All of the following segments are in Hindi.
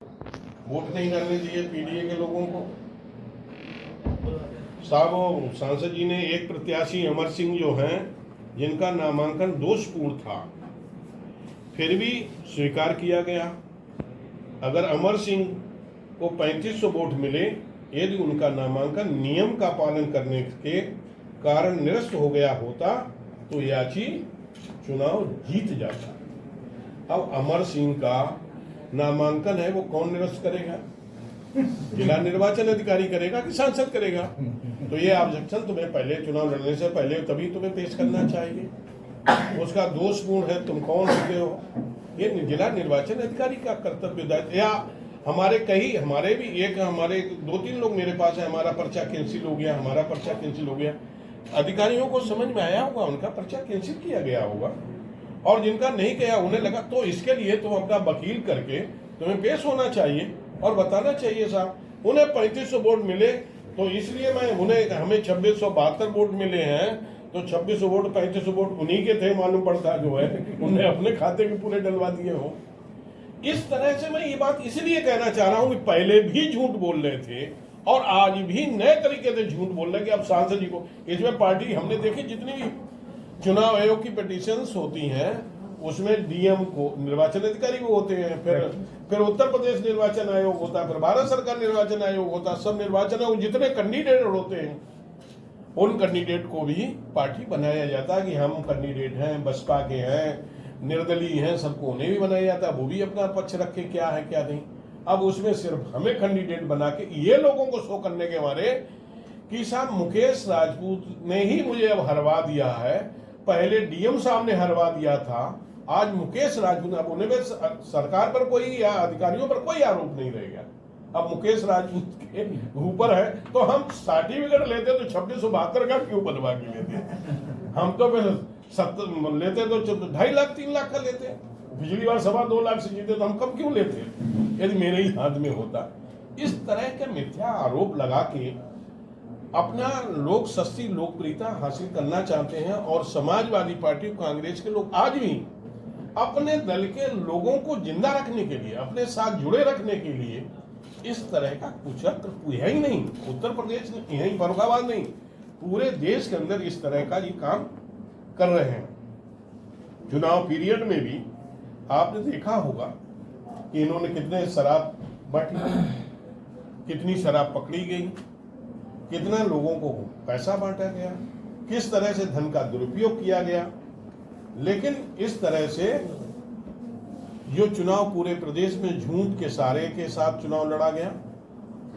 वोट नहीं करने दिए पीडीए के लोगों को। साहब सांसद जी ने एक प्रत्याशी अमर सिंह जो हैं, जिनका नामांकन दोषपूर्ण था, फिर भी स्वीकार किया गया। अगर अमर सिंह को 3500 वोट मिले, यदि उनका नामांकन नियम का पालन करने के कारण निरस्त हो गया होता तो याची चुनाव जीत जाता। अब अमर सिंह का नामांकन है, वो कौन निरस्त करेगा? जिला निर्वाचन अधिकारी करेगा कि सांसद करेगा? तो ये ऑब्जेक्शन तुम्हें पहले चुनाव लड़ने से पहले तभी तुम्हें पेश करना चाहिए। उसका दोषपूर्ण है, तुम कौन होते हो? ये जिला निर्वाचन अधिकारी का कर्तव्य दायित्व। या हमारे भी हमारे 2-3 लोग मेरे पास है, हमारा पर्चा कैंसिल हो गया, हमारा पर्चा कैंसिल हो गया। अधिकारियों को समझ में आया होगा, उनका पर्चा कैंसिल किया गया होगा, और जिनका नहीं किया उन्हें लगा, तो इसके लिए तुम अपना वकील करके तुम्हें पेश होना चाहिए और बताना चाहिए साहब उन्हें 3500 वोट मिले, तो इसलिए हमें 2672 वोट मिले हैं, तो 2600 वोट 3500 वोट उन्हीं के थे, मालूम पड़ता जो है उन्हें अपने खाते के पूरे डलवा दिए हो। इस तरह से मैं ये बात इसलिए कहना चाह रहा हूं कि पहले भी झूठ बोल रहे थे और आज भी नए तरीके से झूठ बोल रहे हैं कि अब सांसद जी को इसमें पार्टी, हमने देखी जितनी भी चुनाव आयोग की पिटीशंस होती हैं उसमें डीएम को निर्वाचन अधिकारी वो होते हैं, फिर उत्तर प्रदेश निर्वाचन आयोग होता है, फिर भारत सरकार निर्वाचन आयोग होता है, सब निर्वाचन आयोग जितने कैंडिडेट होते हैं उन कैंडिडेट को भी पार्टी बनाया जाता है कि हम कैंडिडेट हैं, बसपा के हैं, निर्दलीय हैं, सबको उन्हें भी बनाया जाता है, वो भी अपना पक्ष रखे क्या है क्या नहीं। अब उसमें सिर्फ हमें कैंडिडेट बना के ये लोगों को शो करने के मारे कि साहब मुकेश राजपूत ने ही मुझे अब हरवा दिया है, पहले डीएम साहब ने हरवा दिया था, आज मुकेश राजपूत। अब उन्हें सरकार पर कोई या अधिकारियों पर कोई आरोप नहीं रहेगा, अब मुकेश राजपूत के ऊपर है। तो हम सर्टिफिकेट लेते तो 2672 का क्यों बनवा के लेते? हम तो फिर 70 लेते तो 2.5 लाख 3 लाख का लेते। पिछली बार 2.25 लाख से जीते तो हम कम क्यों लेते यदि मेरे ही हाथ में होता? इस तरह के मिथ्या आरोप लगा के अपना लोग सस्ती लोकप्रियता हासिल करना चाहते हैं, और समाजवादी पार्टी कांग्रेस के लोग आज भी अपने दल के लोगों को जिंदा रखने के लिए, अपने साथ जुड़े रखने के लिए इस तरह का कुचक्र है ही नहीं। उत्तर प्रदेश में यही फर्रुखाबाद नहीं, पूरे देश के अंदर इस तरह का ये काम कर रहे हैं। चुनाव पीरियड में भी आपने देखा होगा कि इन्होंने कितने शराब बांटी, कितनी शराब पकड़ी गई, कितना लोगों को पैसा बांटा गया, किस तरह से धन का दुरुपयोग किया गया। लेकिन इस तरह से जो चुनाव पूरे प्रदेश में झूठ के सारे के साथ चुनाव लड़ा गया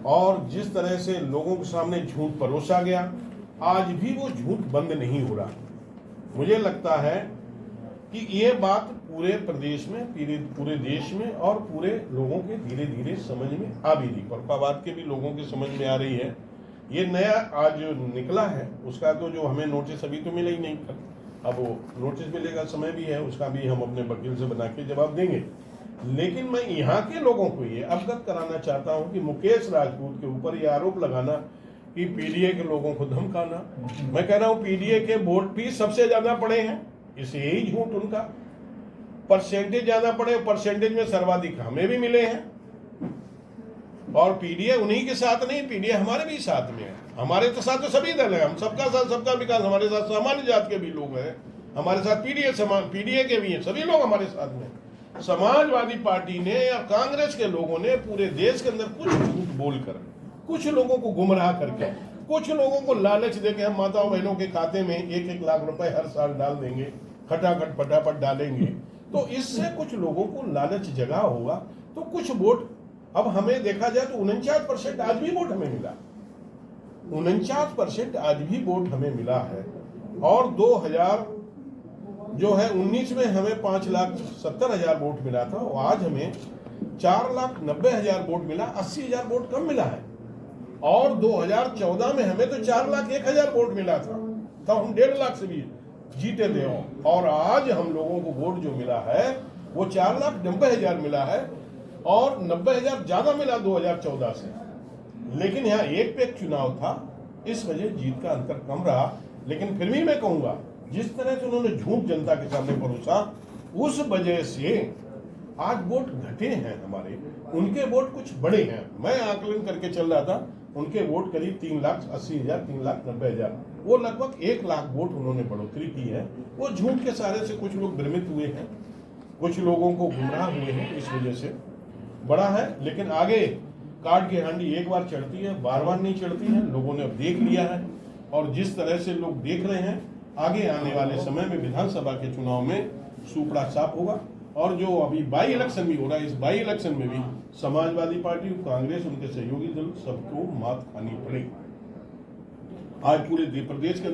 और जिस तरह से लोगों के सामने झूठ परोसा गया, आज भी वो झूठ बंद नहीं हो रहा। मुझे लगता है कि ये बात पूरे प्रदेश में, पूरे देश में और पूरे लोगों के धीरे धीरे समझ में आ भी रही, फर्रुखाबाद के भी लोगों के समझ में आ रही है। ये नया आज जो निकला है उसका तो जो हमें नोटिस अभी तो मिला ही नहीं, अब वो नोटिस मिलेगा, समय भी है, उसका भी हम अपने वकील से बना के जवाब देंगे। लेकिन मैं यहाँ के लोगों को ये अवगत कराना चाहता हूँ कि मुकेश राजपूत के ऊपर ये आरोप लगाना कि पीडीए के लोगों को धमकाना, मैं कह रहा हूँ पीडीए के वोट भी सबसे ज्यादा पड़े हैं, इसे यही झूठ उनका परसेंटेज ज्यादा पड़े, परसेंटेज में सर्वाधिक हमें भी मिले हैं, और पीडीए उन्हीं के साथ नहीं, पीडीए हमारे भी साथ में है, हमारे तो साथ तो सभी दल है, हम सबका साथ सबका विकास, हमारे साथ सामान्य जात के भी लोग हैं, हमारे साथ पीडीए के भी हैं, सभी लोग हमारे साथ में। समाजवादी पार्टी ने या कांग्रेस के लोगों ने पूरे देश के अंदर कुछ झूठ बोलकर, कुछ लोगों को गुमराह करके, कुछ लोगों को लालच देके हम माताओं बहनों के खाते में 1-1 लाख रुपए हर साल डाल देंगे, खटाखट फटाफट डालेंगे, तो इससे कुछ लोगों को लालच जगा होगा, तो कुछ वोट अब हमें देखा जाए तो 49% आज भी वोट हमें मिला, 49% आज भी वोट हमें मिला है। और 2019 में हमें 5,70,000 वोट मिला था, और आज हमें 4,90,000 वोट मिला, 80,000 वोट कम मिला है। और 2014 में हमें तो 4,01,000 वोट मिला था, तब हम 1.5 लाख से भी जीते थे, और आज हम लोगों को वोट जो मिला है वो 4,90,000 मिला है, और 90,000 ज्यादा मिला 2014 से। लेकिन यहाँ एक पे एक चुनाव था, इस वजह जीत का अंतर कम रहा। लेकिन फिर भी मैं कहूंगा जिस तरह से उन्होंने झूठ जनता के सामने परोसा, उस वजह से आज वोट घटे हैं हमारे, उनके वोट कुछ बड़े हैं। मैं आकलन करके चल रहा था, उनके वोट करीब 3,80,000, 3,90,000, वो लगभग 1 लाख वोट उन्होंने बढ़ोतरी की है। वो झूठ के सहारे से कुछ लोग भ्रमित हुए हैं, कुछ लोगों को गुमराह हुए हैं, इस वजह से बड़ा है। लेकिन आगे कार्ड की हांडी एक बार चढ़ती है, बार बार नहीं चढ़ती है, लोगों ने अब देख लिया है। और जिस तरह से लोग देख रहे हैं, आगे आने वाले समय में विधानसभा के चुनाव में सुपड़ा साफ होगा। और जो अभी बाई इलेक्शन भी हो रहा है, इस बाई इलेक्शन में भी समाजवादी पार्टी, कांग्रेस, उनके सहयोगी दल सबको मात खानी पड़ेगी। आज पूरे प्रदेश के